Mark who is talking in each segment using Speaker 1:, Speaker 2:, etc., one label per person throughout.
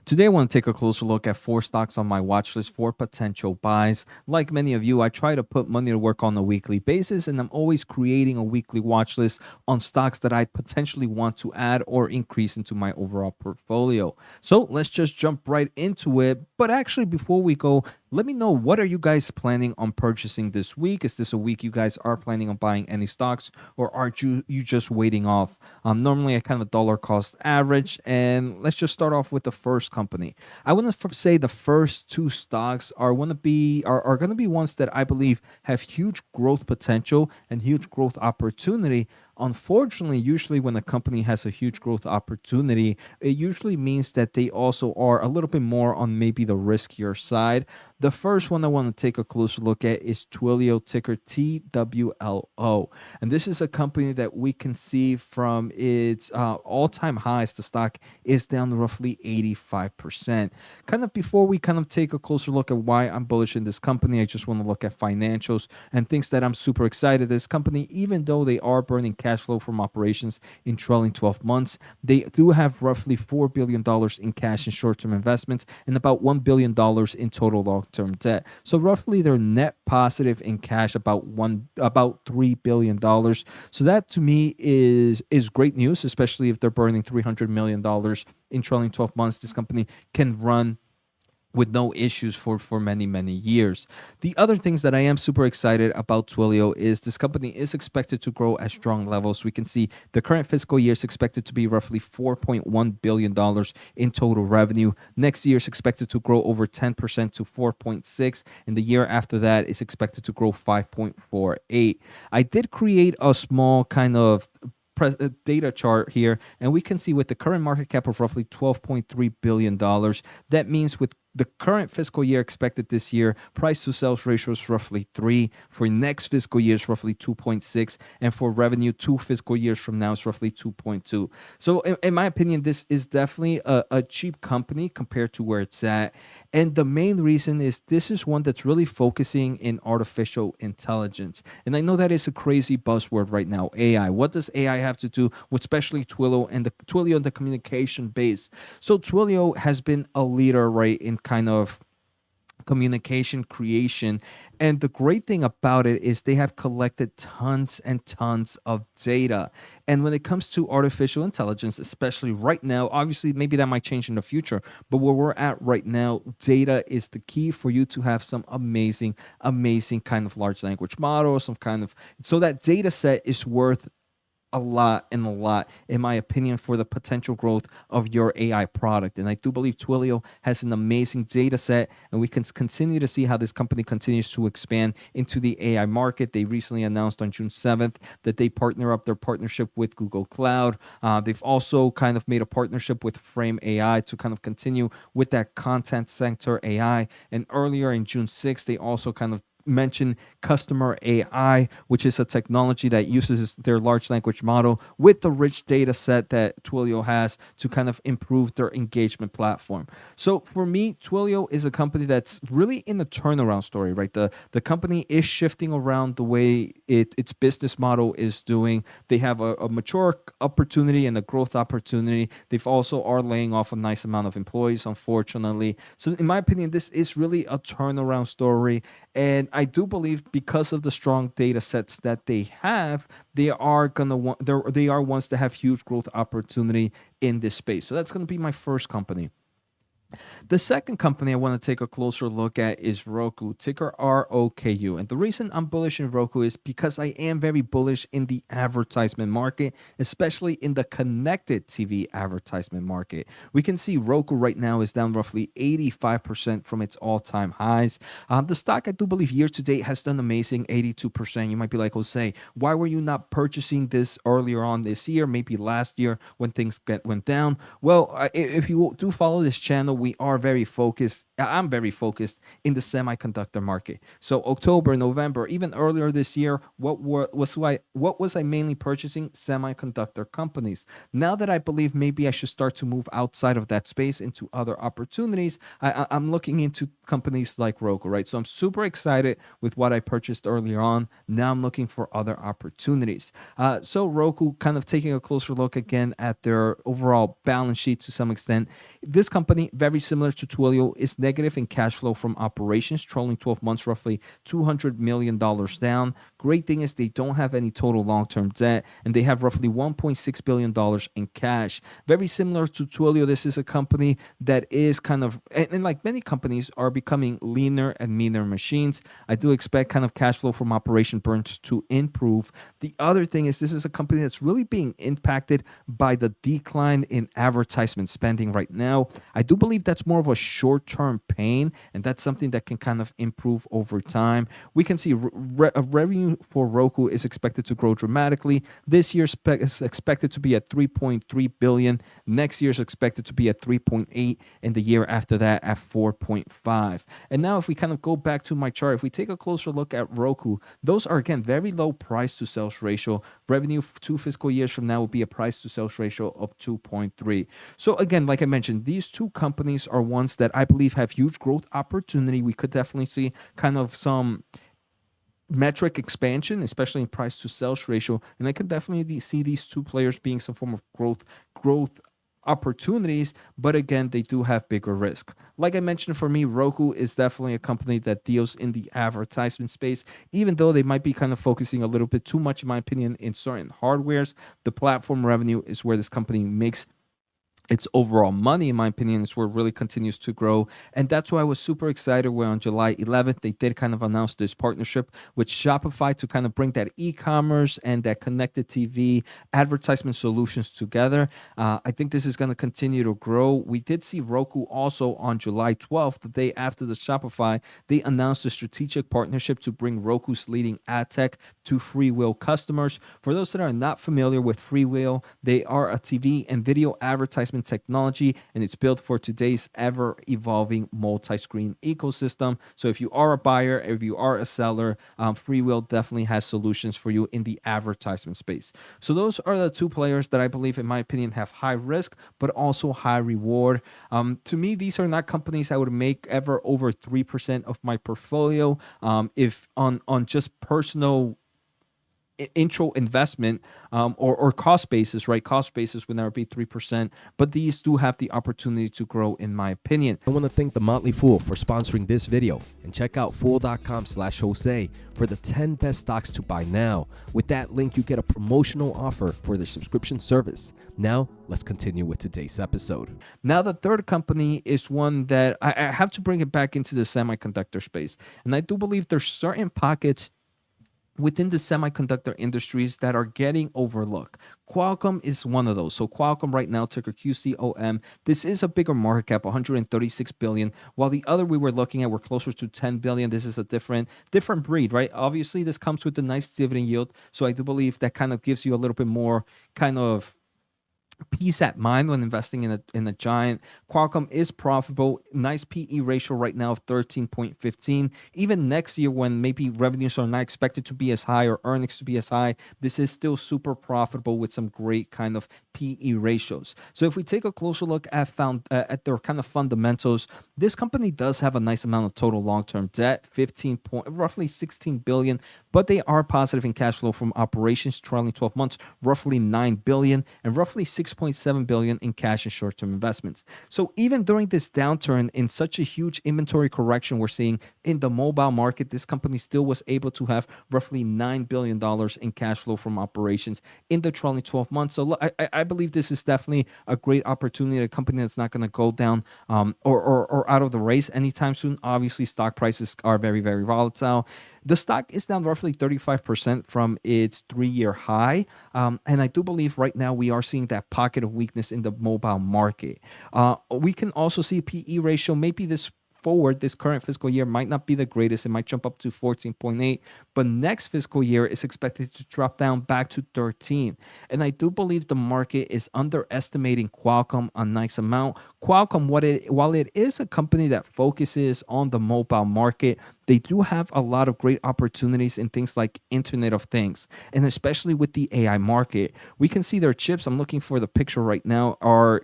Speaker 1: Today, I want to take a closer look at four stocks on my watch list for potential buys. Like many of you, I try to put money to work on a weekly basis, and I'm always creating a weekly watch list on stocks that I potentially want to add or increase into my overall portfolio. So let's just jump right into it. But actually, before we go, let me know, what are you guys planning on purchasing this week? Is this a week you guys are planning on buying any stocks, or aren't you just waiting off? Normally, I kind of dollar cost average, and let's just start off with the first company. I want to say the first two stocks are going to be ones that I believe have huge growth potential and huge growth opportunity. Unfortunately, usually when a company has a huge growth opportunity, it usually means that they also are a little bit more on maybe the riskier side. The first one I want to take a closer look at is Twilio, ticker TWLO. And this is a company that we can see from its all-time highs. The stock is down roughly 85%. Kind of before we kind of take a closer look at why I'm bullish in this company, I just want to look at financials and things that I'm super excited. This company, even though they are burning cash flow from operations in trailing 12 months, they do have roughly $4 billion in cash and short-term investments and about $1 billion in total long-term debt. So roughly they're net positive in cash about $3 billion. So that to me is great news, especially if they're burning $300 million in trailing 12 months. This company can run with no issues for many years. The other things that I am super excited about Twilio is this company is expected to grow at strong levels. We can see the current fiscal year is expected to be roughly $4.1 billion in total revenue. Next year is expected to grow over 10% to 4.6, and the year after that is expected to grow 5.48. I did create a small kind of data chart here, and we can see with the current market cap of roughly $12.3 billion, that means with the current fiscal year expected this year, price to sales ratio is roughly 3. For next fiscal year is roughly 2.6. And for revenue, 2 fiscal years from now is roughly 2.2. So in my opinion, this is definitely a cheap company compared to where it's at. And the main reason is this is one that's really focusing in artificial intelligence. And I know that is a crazy buzzword right now, AI. What does AI have to do with especially Twilio and the communication base? So Twilio has been a leader, right, in kind of communication creation. And the great thing about it is they have collected tons and tons of data. And when it comes to artificial intelligence, especially right now, obviously maybe that might change in the future, but where we're at right now, data is the key for you to have some amazing kind of large language model, some kind of, so that data set is worth a lot, in my opinion, for the potential growth of your AI product. And I do believe Twilio has an amazing data set, and we can continue to see how this company continues to expand into the AI market. They recently announced on June 7th that they partner up their partnership with Google Cloud. They've also kind of made a partnership with Frame AI to kind of continue with that content center AI. And earlier in June 6th, they also kind of mention customer AI, which is a technology that uses their large language model with the rich data set that Twilio has to kind of improve their engagement platform. So for me, Twilio is a company that's really in the turnaround story, right? The company is shifting around the way its business model is doing. They have a mature opportunity and a growth opportunity. They've also are laying off a nice amount of employees, unfortunately. So in my opinion, this is really a turnaround story. And I do believe because of the strong data sets that they have, they are they are ones that have huge growth opportunity in this space. So that's gonna be my first company. The second company I want to take a closer look at is Roku, ticker ROKU. And the reason I'm bullish in Roku is because I am very bullish in the advertisement market, especially in the connected TV advertisement market. We can see Roku right now is down roughly 85% from its all-time highs. The stock, I do believe, year to date has done amazing, 82%. You might be like, Jose, why were you not purchasing this earlier on this year, maybe last year when things went down? Well, if you do follow this channel, we are very focused. I'm very focused in the semiconductor market. So October, November, even earlier this year, what was I mainly purchasing? Semiconductor companies. Now that I believe maybe I should start to move outside of that space into other opportunities, I'm looking into companies like Roku, right? So I'm super excited with what I purchased earlier on. Now I'm looking for other opportunities. So Roku, kind of taking a closer look again at their overall balance sheet to some extent. This company, very similar to Twilio, is negative in cash flow from operations, trailing 12 months, roughly $200 million down. Great thing is they don't have any total long-term debt, and they have roughly $1.6 billion in cash. Very similar to Twilio, this is a company that is kind of, and like many companies, are becoming leaner and meaner machines. I do expect kind of cash flow from operation burns to improve. The other thing is this is a company that's really being impacted by the decline in advertisement spending right now. I do believe that's more of a short-term pain, and that's something that can kind of improve over time. We can see revenue for Roku is expected to grow dramatically. This year is expected to be at 3.3 billion. Next year is expected to be at 3.8, and the year after that at 4.5. And now if we kind of go back to my chart, if we take a closer look at Roku, those are again very low price to sales ratio. Revenue 2 fiscal years from now will be a price to sales ratio of 2.3. So again, like I mentioned, these two companies are ones that I believe have huge growth opportunity. We could definitely see kind of some metric expansion, especially in price to sales ratio, and I could definitely see these two players being some form of growth opportunities, but again, they do have bigger risk. Like I mentioned, for me, Roku is definitely a company that deals in the advertisement space, even though they might be kind of focusing a little bit too much, in my opinion, in certain hardwares. The platform revenue is where this company makes its overall money, in my opinion, is where it really continues to grow. And that's why I was super excited when on July 11th, they did kind of announce this partnership with Shopify to kind of bring that e-commerce and that connected TV advertisement solutions together. I think this is going to continue to grow. We did see Roku also on July 12th, the day after the Shopify, they announced a strategic partnership to bring Roku's leading ad tech to FreeWheel customers. For those that are not familiar with FreeWheel, they are a TV and video advertisement technology, and it's built for today's ever-evolving multi-screen ecosystem. So if you are a buyer, if you are a seller, FreeWheel definitely has solutions for you in the advertisement space. So those are the two players that I believe, in my opinion, have high risk, but also high reward. To me, these are not companies I would make ever over 3% of my portfolio. If on just personal intro investment or cost basis, right? Cost basis would never be 3%, but these do have the opportunity to grow, in my opinion.
Speaker 2: I want to thank The Motley Fool for sponsoring this video, and check out fool.com/Jose for the 10 best stocks to buy now. With that link, you get a promotional offer for the subscription service. Now, let's continue with today's episode.
Speaker 1: Now, the third company is one that I have to bring it back into the semiconductor space. And I do believe there's certain pockets within the semiconductor industries that are getting overlooked. Qualcomm is one of those. So Qualcomm right now, ticker QCOM, this is a bigger market cap, 136 billion, while the other we were looking at were closer to 10 billion. This is a different breed, right? Obviously, this comes with a nice dividend yield. So I do believe that kind of gives you a little bit more kind of peace at mind when investing in a giant. Qualcomm is profitable. Nice PE ratio right now of 13.15. Even next year, when maybe revenues are not expected to be as high or earnings to be as high, this is still super profitable with some great kind of PE ratios. So if we take a closer look at their kind of fundamentals, this company does have a nice amount of total long-term debt, roughly 16 billion, but they are positive in cash flow from operations trailing 12 months, roughly 9 billion, and roughly 6.7 billion in cash and short-term investments. So even during this downturn, in such a huge inventory correction we're seeing in the mobile market, this company still was able to have roughly $9 billion in cash flow from operations in the trailing 12 months. So I believe this is definitely a great opportunity, a company that's not going to go down or out of the race anytime soon. Obviously, stock prices are very, very volatile. The stock is down roughly 35% from its 3-year high. And I do believe right now we are seeing that pocket of weakness in the mobile market. We can also see PE ratio, maybe this current fiscal year might not be the greatest. It might jump up to 14.8, but next fiscal year is expected to drop down back to 13. And I do believe the market is underestimating Qualcomm a nice amount. Qualcomm, while it is a company that focuses on the mobile market, they do have a lot of great opportunities in things like Internet of Things, and especially with the AI market. We can see their chips, I'm looking for the picture right now,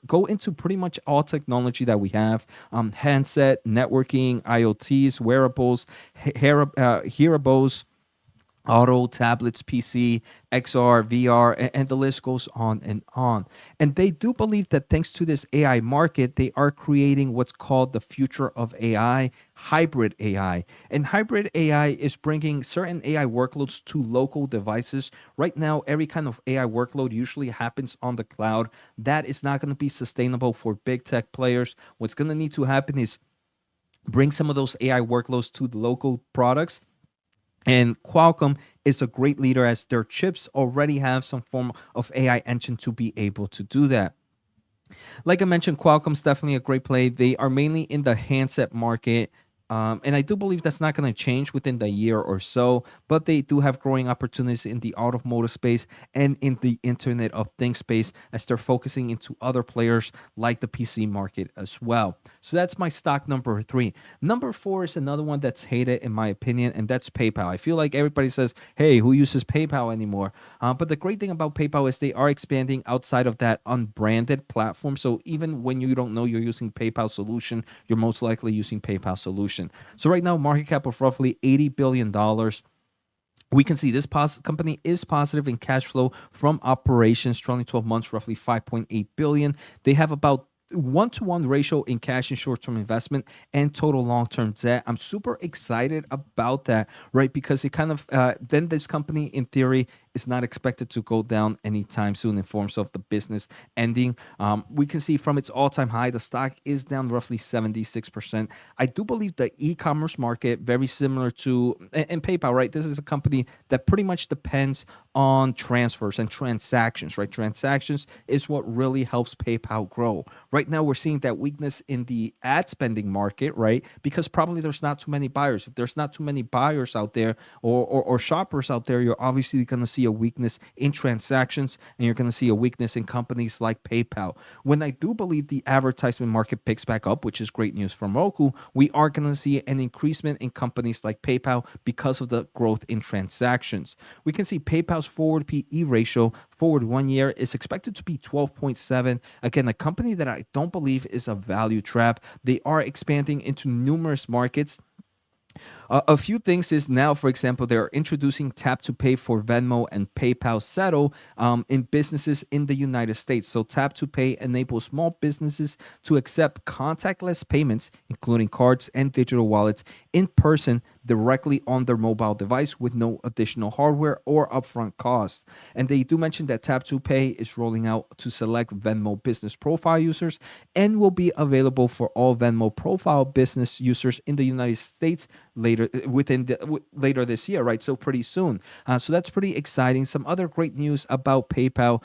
Speaker 1: go into pretty much all technology that we have, handset, networking, IoTs, wearables, hearables, auto, tablets, PC, XR, VR, and the list goes on and on. And they do believe that thanks to this AI market, they are creating what's called the future of AI, hybrid AI. And hybrid AI is bringing certain AI workloads to local devices. Right now, every kind of AI workload usually happens on the cloud. That is not going to be sustainable for big tech players. What's going to need to happen is bring some of those AI workloads to the local products, and Qualcomm is a great leader as their chips already have some form of AI engine to be able to do that. Like I mentioned, Qualcomm's definitely a great play. They are mainly in the handset market. And I do believe that's not going to change within the year or so, but they do have growing opportunities in the automotive space and in the Internet of Things space as they're focusing into other players like the PC market as well. So that's my stock number three. Number four is another one that's hated, in my opinion, and that's PayPal. I feel like everybody says, hey, who uses PayPal anymore? But the great thing about PayPal is they are expanding outside of that unbranded platform. So even when you don't know you're using PayPal solution, you're most likely using PayPal solution. So right now, market cap of roughly $80 billion. We can see this company is positive in cash flow from operations, trailing 12 months, roughly 5.8 billion. They have about 1-to-1 ratio in cash and short-term investment and total long-term debt. I'm super excited about that, right? Because it kind of then this company, in theory, is not expected to go down anytime soon in forms of the business ending. We can see from its all-time high, the stock is down roughly 76%. I do believe the e-commerce market, very similar to and PayPal, right? This is a company that pretty much depends on transfers and transactions, right? Transactions is what really helps PayPal grow. Right now, we're seeing that weakness in the ad spending market, right? Because probably there's not too many buyers. If there's not too many buyers out there or shoppers out there, you're obviously going to see a weakness in transactions and you're going to see a weakness in companies like PayPal. When I do believe the advertisement market picks back up, which is great news from Roku, we are going to see an increasement in companies like PayPal because of the growth in transactions. We can see PayPal's forward PE ratio forward 1 year is expected to be 12.7. Again, a company that I don't believe is a value trap. They are expanding into numerous markets. A few things is now, for example, they're introducing tap to pay for Venmo and PayPal Settle in businesses in the United States. So tap to pay enables small businesses to accept contactless payments, including cards and digital wallets, in person directly on their mobile device with no additional hardware or upfront cost. And they do mention that tap to pay is rolling out to select Venmo business profile users and will be available for all Venmo profile business users in the United States later this year, right? So pretty soon. So that's pretty exciting. Some other great news about PayPal.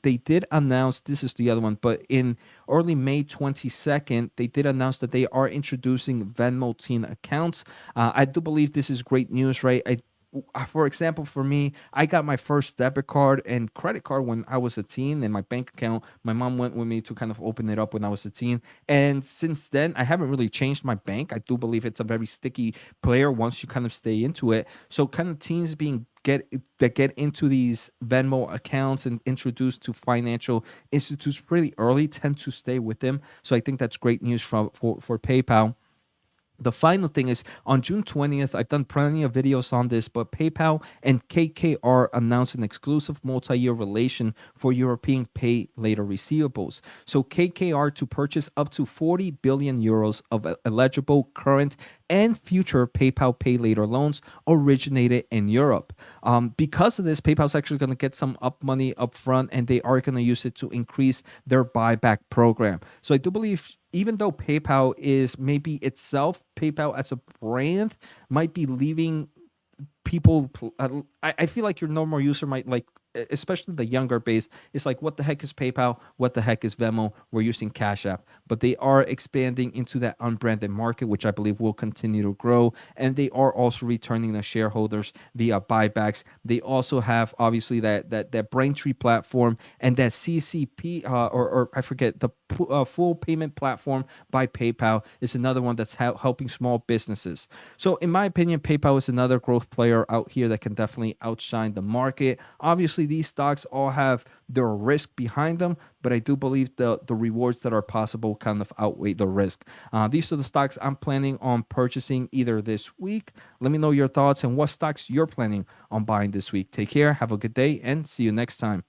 Speaker 1: They did announce, this is the other one, but in early May 22nd, they did announce that they are introducing Venmo teen accounts. I do believe this is great news, right? For example, for me, I got my first debit card and credit card when I was a teen, and my bank account, my mom went with me to kind of open it up when I was a teen. And since then, I haven't really changed my bank. I do believe it's a very sticky player once you kind of stay into it. So kind of teens get into these Venmo accounts and introduced to financial institutes pretty early tend to stay with them. So I think that's great news for PayPal. The final thing is on June 20th, I've done plenty of videos on this, but PayPal and KKR announced an exclusive multi-year relation for European pay later receivables. So KKR to purchase up to 40 billion euros of eligible current and future PayPal pay later loans originated in Europe. Because of this, PayPal's actually going to get some money up front, and they are going to use it to increase their buyback program. So I do believe even though PayPal is maybe itself, PayPal as a brand might be leaving people. I feel like your normal user might like, especially the younger base, it's like, what the heck is PayPal? What the heck is Venmo? We're using Cash App. But they are expanding into that unbranded market, which I believe will continue to grow. And they are also returning the shareholders via buybacks. They also have obviously that Braintree platform and that CCP or I forget the full payment platform by PayPal is another one that's helping small businesses. So in my opinion, PayPal is another growth player out here that can definitely outshine the market. Obviously, these stocks all have their risk behind them, but I do believe the rewards that are possible kind of outweigh the risk. These are the stocks I'm planning on purchasing either this week. Let me know your thoughts and what stocks you're planning on buying this week. Take care, have a good day, and see you next time.